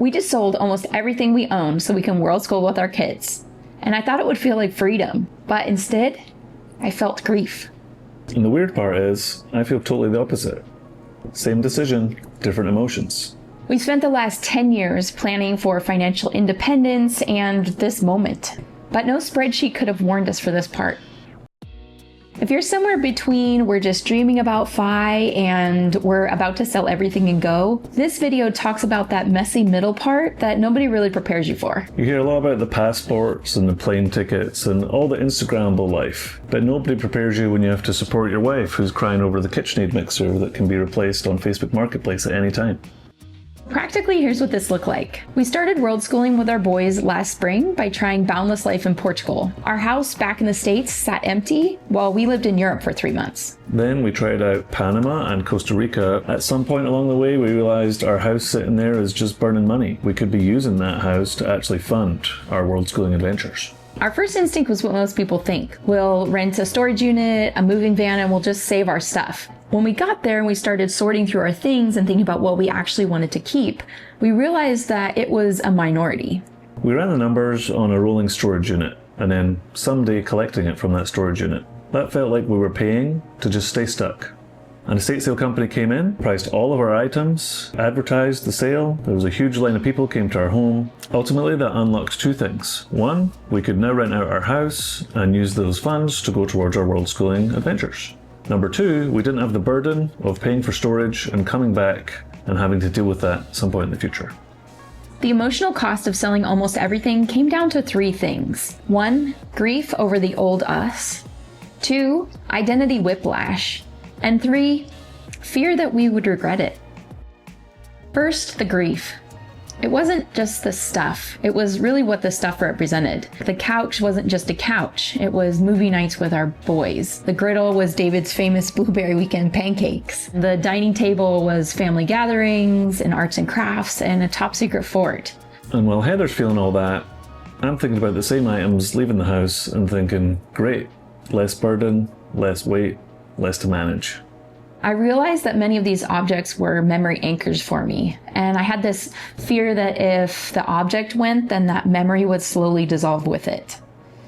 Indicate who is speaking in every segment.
Speaker 1: We just sold almost everything we owned so we can world school with our kids. And I thought it would feel like freedom, but instead, I felt grief.
Speaker 2: And the weird part is, I feel totally the opposite. Same decision, different emotions.
Speaker 1: We spent the last 10 years planning for financial independence and this moment, but no spreadsheet could have warned us for this part. If you're somewhere between we're just dreaming about FI and we're about to sell everything and go, this video talks about that messy middle part that nobody really prepares you for.
Speaker 2: You hear a lot about the passports and the plane tickets and all the Instagrammable life, but nobody prepares you when you have to support your wife who's crying over the KitchenAid mixer that can be replaced on Facebook Marketplace at any time.
Speaker 1: Practically, here's what this looked like. We started world schooling with our boys last spring by trying boundless life in Portugal. Our house back in the States sat empty while we lived in Europe for 3 months. Then
Speaker 2: we tried out Panama and Costa Rica. At some point along the way, we realized our house sitting there is just burning money. We could be using that house to actually fund our world schooling adventures.
Speaker 1: Our first instinct was what most people think. We'll rent a storage unit, a moving van, and we'll just save our stuff. When we got there and we started sorting through our things and thinking about what we actually wanted to keep, we realized that it was a minority.
Speaker 2: We ran the numbers on a rolling storage unit and then someday collecting it from that storage unit. That felt like we were paying to just stay stuck. An estate sale company came in, priced all of our items, advertised the sale. There was a huge line of people came to our home. Ultimately, that unlocked two things. One, we could now rent out our house and use those funds to go towards our world schooling adventures. Number two, we didn't have the burden of paying for storage and coming back and having to deal with that at some point in the future.
Speaker 1: The emotional cost of selling almost everything came down to 3 things. 1, grief over the old us. 2, identity whiplash. And 3, fear that we would regret it. First, the grief. It wasn't just the stuff. It was really what the stuff represented. The couch wasn't just a couch. It was movie nights with our boys. The griddle was David's famous blueberry weekend pancakes. The dining table was family gatherings and arts and crafts and a top secret fort.
Speaker 2: And while Heather's feeling all that, I'm thinking about the same items leaving the house and thinking, great, less burden, less weight, less to manage.
Speaker 1: I realized that many of these objects were memory anchors for me, and I had this fear that if the object went, then that memory would slowly dissolve with it.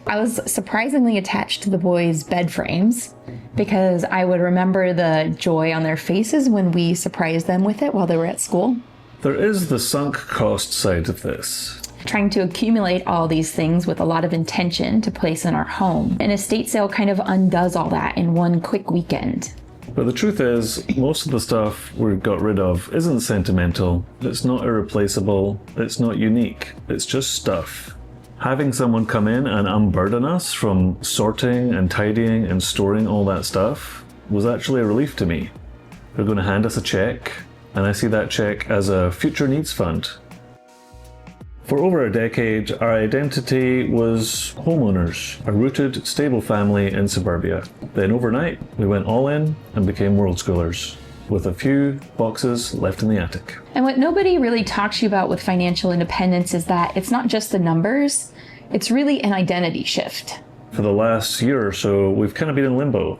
Speaker 1: I was surprisingly attached to the boys' bed frames because I would remember the joy on their faces when we surprised them with it while they were at school.
Speaker 2: There is the sunk cost side of this.
Speaker 1: Trying to accumulate all these things with a lot of intention to place in our home. An estate sale kind of undoes all that in one quick weekend.
Speaker 2: But the truth is, most of the stuff we got rid of isn't sentimental, it's not irreplaceable, it's not unique, it's just stuff. Having someone come in and unburden us from sorting and tidying and storing all that stuff was actually a relief to me. They're going to hand us a check, and I see that check as a future needs fund. For over a decade, our identity was homeowners, a rooted, stable family in suburbia. Then overnight, we went all in and became world schoolers, with a few boxes left in the attic.
Speaker 1: And what nobody really talks to you about with financial independence is that it's not just the numbers, it's really an identity shift.
Speaker 2: For the last year or so, we've kind of been in limbo.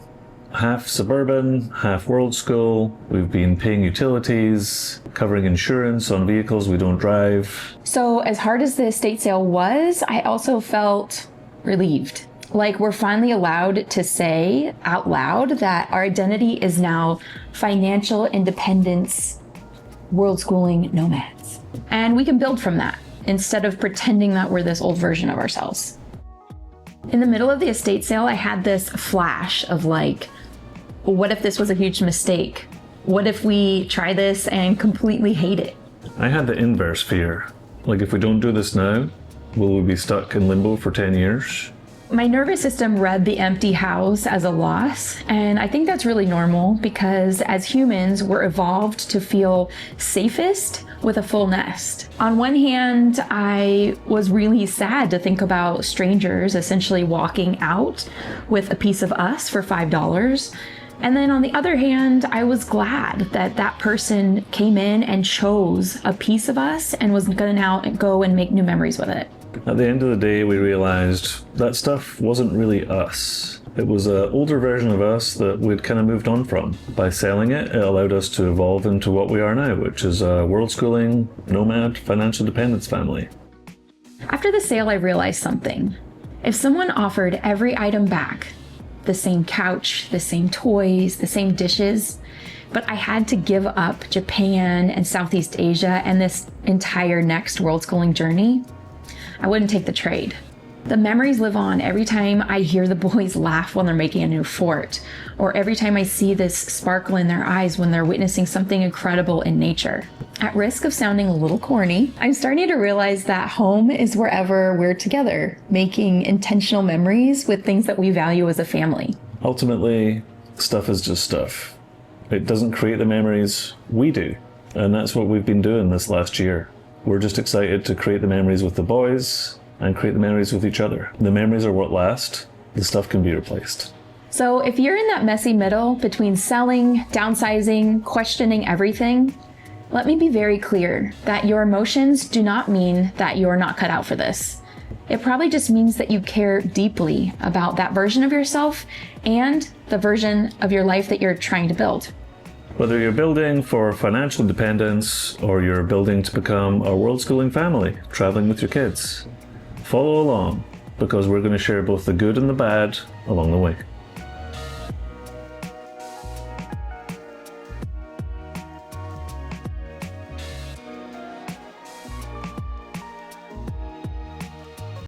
Speaker 2: Half suburban, half world school. We've been paying utilities, covering insurance on vehicles we don't drive.
Speaker 1: So as hard as the estate sale was, I also felt relieved. Like we're finally allowed to say out loud that our identity is now financial independence, world schooling nomads. And we can build from that instead of pretending that we're this old version of ourselves. In the middle of the estate sale, I had this flash of like, what if this was a huge mistake? What if we try this and completely hate it?
Speaker 2: I had the inverse fear. Like if we don't do this now, will we be stuck in limbo for 10 years?
Speaker 1: My nervous system read the empty house as a loss, and I think that's really normal because as humans, we're evolved to feel safest with a full nest. On one hand, I was really sad to think about strangers essentially walking out with a piece of us for $5. And then on the other hand, I was glad that that person came in and chose a piece of us and was gonna now go and make new memories with it.
Speaker 2: At the end of the day, we realized that stuff wasn't really us. It was an older version of us that we'd kind of moved on from. By selling it, it allowed us to evolve into what we are now, which is a world-schooling, nomad, financial dependence family.
Speaker 1: After the sale, I realized something. If someone offered every item back, the same couch, the same toys, the same dishes, but I had to give up Japan and Southeast Asia and this entire next world schooling journey, I wouldn't take the trade. The memories live on every time I hear the boys laugh when they're making a new fort, or every time I see this sparkle in their eyes when they're witnessing something incredible in nature. At risk of sounding a little corny, I'm starting to realize that home is wherever we're together, making intentional memories with things that we value as a family.
Speaker 2: Ultimately, stuff is just stuff. It doesn't create the memories, we do. And that's what we've been doing this last year. We're just excited to create the memories with the boys and create the memories with each other. The memories are what last. The stuff can be replaced.
Speaker 1: So if you're in that messy middle between selling, downsizing, questioning everything, let me be very clear that your emotions do not mean that you're not cut out for this. It probably just means that you care deeply about that version of yourself and the version of your life that you're trying to build.
Speaker 2: Whether you're building for financial independence or you're building to become a world schooling family, traveling with your kids, follow along because we're going to share both the good and the bad along the way.